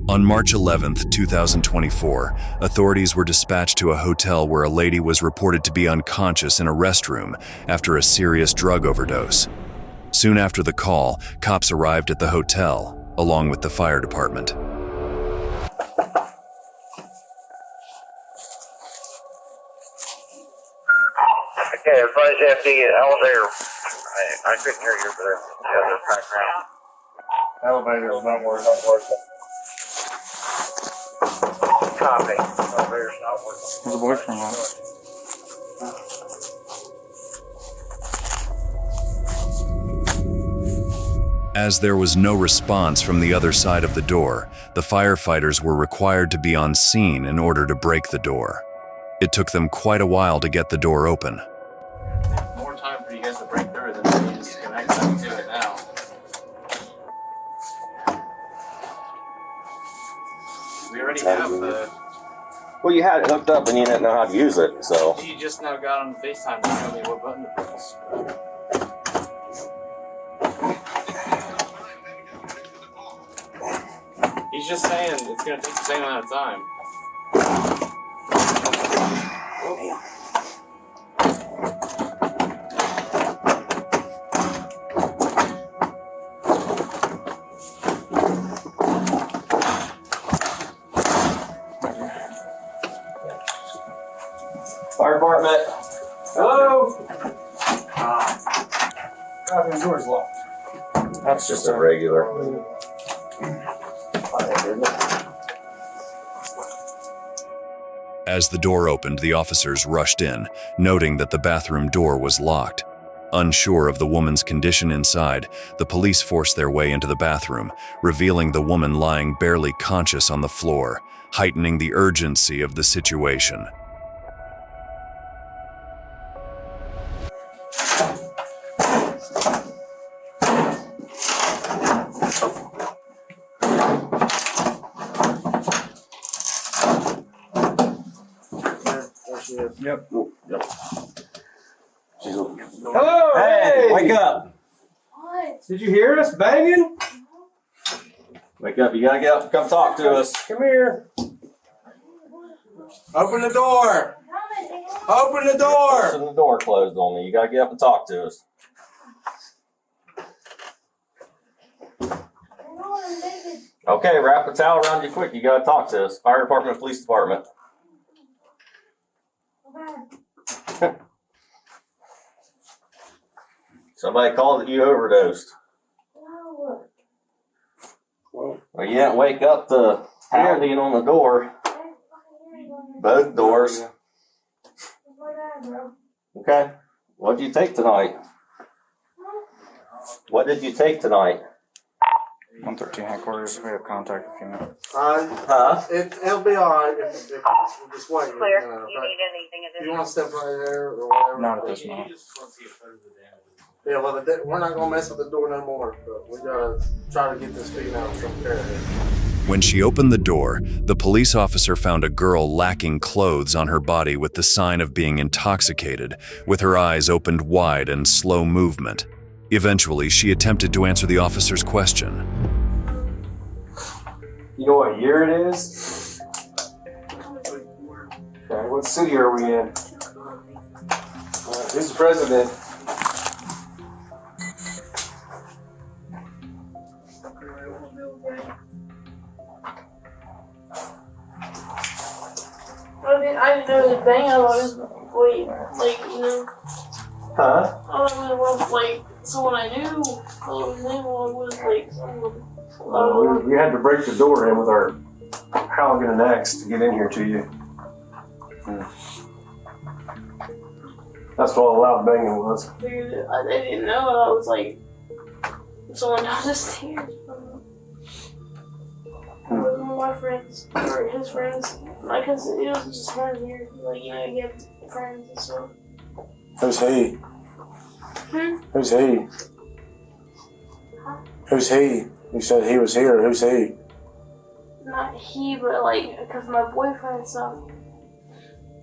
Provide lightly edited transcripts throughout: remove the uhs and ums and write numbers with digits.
On March 11, 2024, authorities were dispatched to a hotel where a lady was reported to be unconscious in a restroom after a serious drug overdose. Soon after the call, cops arrived at the hotel, along with the fire department. Okay, everybody's empty. Elevator. I couldn't hear you over there. The other background. Elevator is not working. Copy. Elevator's not working. There's a boyfriend on. As there was no response from the other side of the door, the firefighters were required to be on scene in order to break the door. It took them quite a while to get the door open. More time for you guys to break through than you just connect something to it now. We already have the... Well, you had it hooked up and you didn't know how to use it, so... You just now got on FaceTime to tell me what button to press. He's just saying it's going to take the same amount of time. Fire department. Hello? The door's locked. That's just a regular. As the door opened, the officers rushed in, noting that the bathroom door was locked. Unsure of the woman's condition inside, the police forced their way into the bathroom, revealing the woman lying barely conscious on the floor, heightening the urgency of the situation. Yep. Yep. Hello! Hey, wake up! What? Did you hear us banging? Wake up, you gotta get up and come talk to us. Come here. Open the door. Open the door. Pushing the door closed on me. You gotta get up and talk to us. Okay, wrap a towel around you quick. You gotta talk to us. Fire department, police department. Somebody called that you overdosed. Well, you didn't wake up to pounding on the door. Both doors. Okay. What did you take tonight? What did you take tonight? 113 headquarters. We have contact with you. Huh? It'll be alright if we'll just wait. Clear. You You need anything you additional? want to step right there or whatever? Not at this moment. Yeah, well, we're not going to mess with the door no more, but we got to try to get this female taken care of. When she opened the door, the police officer found a girl lacking clothes on her body with the sign of being intoxicated, with her eyes opened wide and slow movement. Eventually, she attempted to answer the officer's question. You know what year it is? Okay, what city are we in? Who's the president? I didn't know the thing. I was like, you know. Huh? I thought it was like someone I knew. So his name was like someone. We had to break the door in with our Halligan and Axe to get in here to you. That's what all loud banging was. I didn't know. I was like someone down the stairs. It was one of my friends, or his friends. My cousin, it was just friends here. Like, you know, you have friends and stuff. Who's he? Who's he? Huh? Who's he? You said he was here. Who's he? Not he, but like, because my boyfriend and stuff.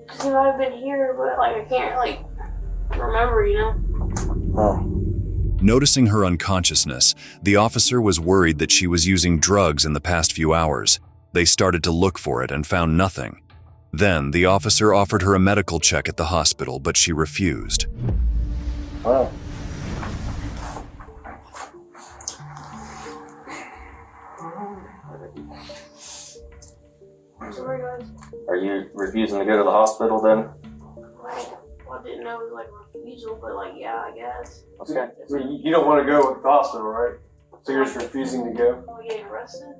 Because he might have been here, but like, I can't like remember, you know? Oh. Noticing her unconsciousness, the officer was worried that she was using drugs in the past few hours. They started to look for it and found nothing. Then the officer offered her a medical check at the hospital, but she refused. Well, Sorry, guys. are you refusing to go to the hospital then? I didn't know it was like refusal, but like, yeah, I guess. Okay. So you don't want to go to the hospital, right? So you're just refusing to go? Oh, getting arrested?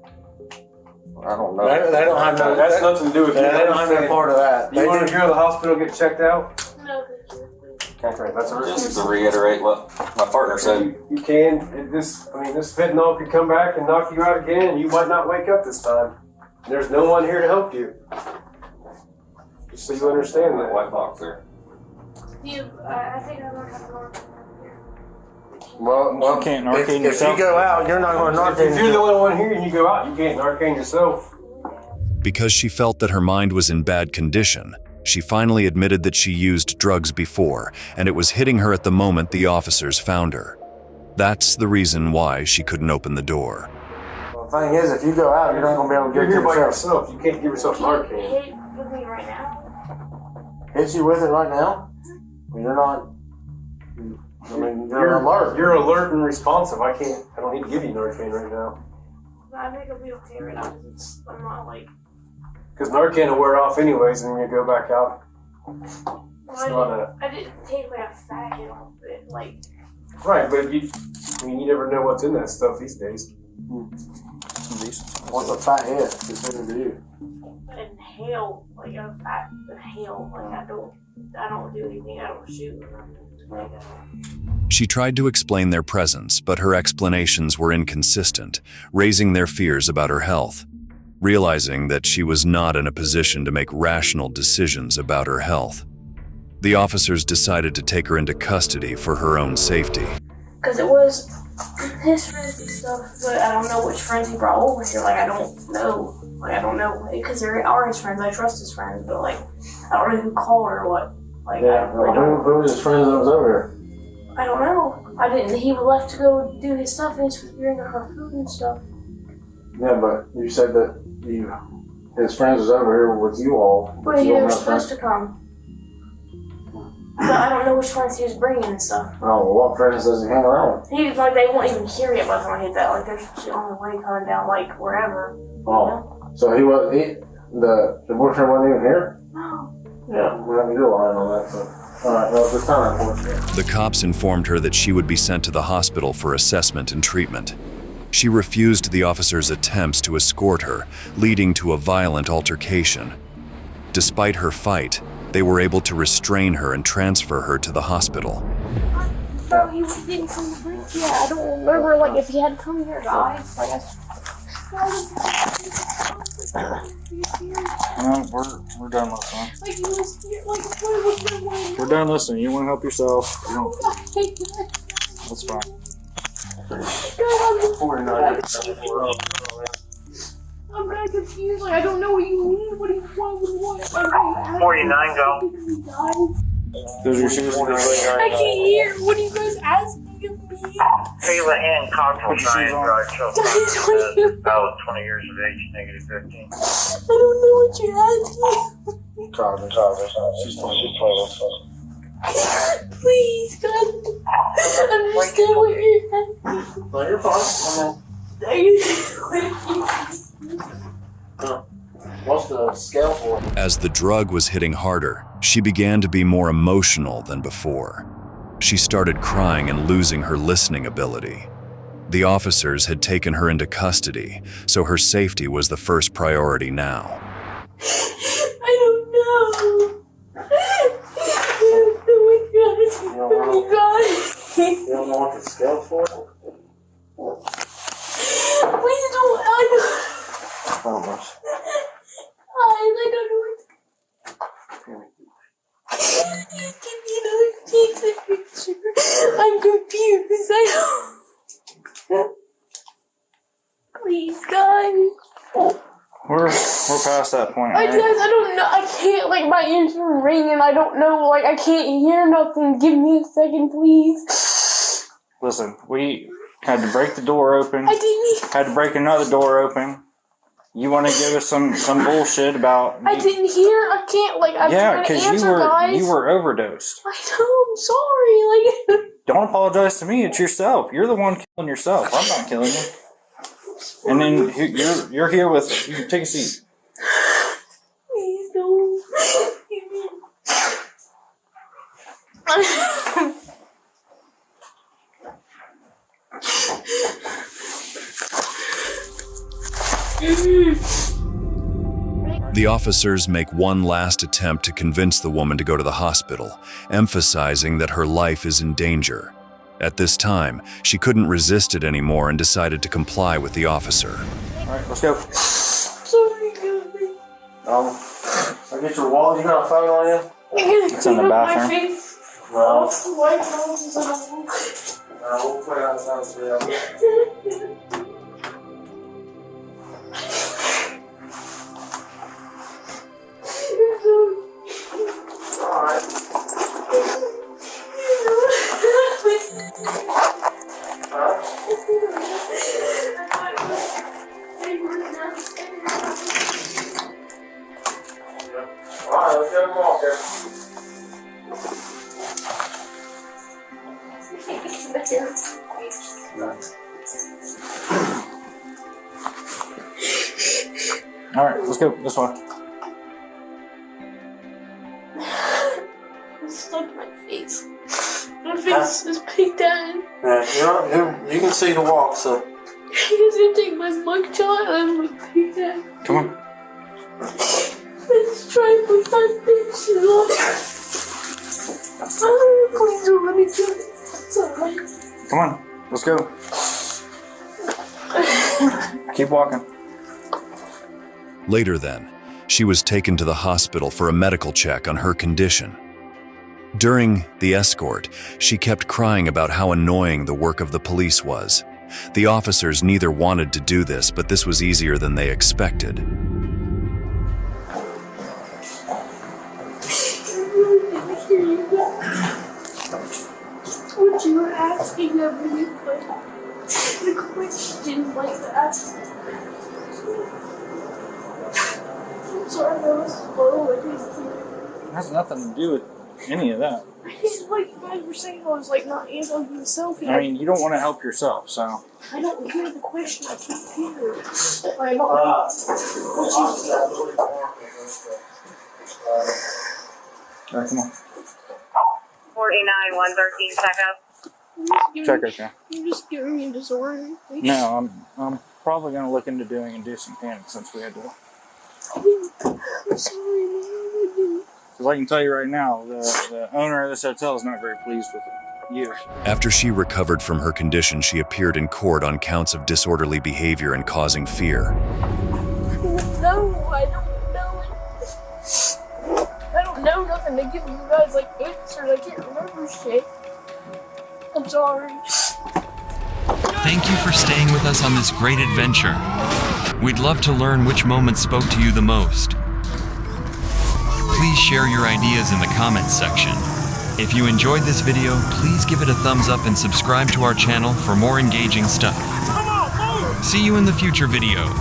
I don't know. They don't have no. That's nothing to do with you. They don't have no part of that. You want to go to the hospital, get checked out? No, thank you, please. Okay, that's a Just to reiterate what my partner said. You can. This fentanyl could come back and knock you out again, and you might not wake up this time. And there's no one here to help you. Just so you understand That that. white box there. I think I don't have more. Well, You can't Narcan if yourself. you go out, you're not going to Narcan. If you're the only one here and you go out, you can't Narcan yourself. Because she felt that her mind was in bad condition, she finally admitted that she used drugs before, and it was hitting her at the moment the officers found her. That's the reason why she couldn't open the door. Well, the thing is, if you go out, you're not going to be able to You're get here to by yourself. yourself. You can't give yourself Can't Narcan. hit with me right now. Hit you with it right now? You're not. I mean, you're alert. You're alert and responsive. I don't need to give you Narcan right now. But I think I'll be okay right now because I'm not like. Because Narcan will wear off anyways and you go back out. Well, I didn't take like a fat hit off it. Like, Right, but you never know what's in that stuff these days. What's a fat hit considered to you? inhale, like a fat inhale. Like I don't do anything. I don't shoot or nothing. Like, She tried to explain their presence, but her explanations were inconsistent, raising their fears about her health. Realizing that she was not in a position to make rational decisions about her health, the officers decided to take her into custody for her own safety. Because it was his friends and stuff, but I don't know which friends he brought over here. Like, I don't know. Like, I don't know. Because there are his friends. I trust his friends, but, like, I don't know who called or what. Like, Yeah, who was his friend that was over here? I don't know. I didn't. He left to go do his stuff, and he's supposed to bring her food and stuff. Yeah, but you said that his friends was over here with you all. But he You don't was have supposed friends? to come. But I don't know which friends he was bringing and stuff. Oh, well, what friends does he hang around with? He was like, they won't even hear it by the time I hit that. Like, there's the only way coming down, like, wherever. Oh, so the boyfriend wasn't even here? No. Yeah, we have your line on that. So. All right, well, this time unfortunate. The cops informed her that she would be sent to the hospital for assessment and treatment. She refused the officers' attempts to escort her, leading to a violent altercation. Despite her fight, they were able to restrain her and transfer her to the hospital. Bro, he didn't come to bring. Yeah, I don't remember, like, if he had come here, guys. Like, No, we're done listening. like, he was here. Like, what was the one? We're done listening. You want to help yourself? You don't. That's fine. I'm kind of confused. Like, I don't know what you mean. What do you want? 49 go. Those are your shoes. I can't hear. What are you guys asking of me? Taylor and Cocktail Science Drive Show. I was 20 years of age, negative 15. I don't know what you're asking. She's 20. Please, God. Understand what you're asking. No, you're fine. What's the scale for? As the drug was hitting harder, she began to be more emotional than before. She started crying and losing her listening ability. The officers had taken her into custody, so her safety was the first priority now. I don't know. Oh my God. You don't know what the scale for? Please don't. I know. How much? I don't know what. Just give me another chance at picture. I'm confused. I don't. Please, guys. We're past that point, I right? don't know. I can't, like, my ears are ringing. I don't know. Like, I can't hear nothing. Give me a second, please. Listen, we had to break the door open. I didn't. Had to break another door open. You want to give us some bullshit about? I didn't hear. I can't. Like, I'm trying to answer, guys. You were overdosed. I know. I'm sorry. Like. Don't apologize to me. It's yourself. You're the one killing yourself. I'm not killing you. And then you're here with. You can take a seat. Please don't. The officers make one last attempt to convince the woman to go to the hospital, emphasizing that her life is in danger. At this time, she couldn't resist it anymore and decided to comply with the officer. All right, let's go. Sorry, Gabby. I'll get your wallet. You got a phone on you? It's in the bathroom. No. White nose and We'll put it outside the Alright. Alright, let's get him walk here. All right, let's go this way. It's stuck in my face. My face is peeked out. Yeah, you can see the walk, so. He's gonna take my mugshot and I'm like peeked out. Come on. Let's try and put my bitch off. Oh, please don't let me do it. It's alright. Come on. Let's go. Keep walking. Later then, she was taken to the hospital for a medical check on her condition. During the escort, she kept crying about how annoying the work of the police was. The officers neither wanted to do this, but this was easier than they expected. What you were asking of me, but the question like that. I'm sorry, that was slow. I didn't hear it. It has nothing to do with any of that. It's like you guys were saying, I was like not handling the selfie. I mean, you don't want to help yourself, so. I don't hear the question. I can't hear it. I don't. All right, come on. 49-113, check up. Check, okay. You're just giving me disorder. No, I'm probably going to look into doing induced panic since we had to. I'm sorry, man. Because I can tell you right now, the owner of this hotel is not very pleased with you. After she recovered from her condition, she appeared in court on counts of disorderly behavior and causing fear. No, I don't know it. I don't know nothing to give you guys like answers. I can't remember shit. I'm sorry. Thank you for staying with us on this great adventure. We'd love to learn which moments spoke to you the most. Please share your ideas in the comments section. If you enjoyed this video, please give it a thumbs up and subscribe to our channel for more engaging stuff. See you in the future video.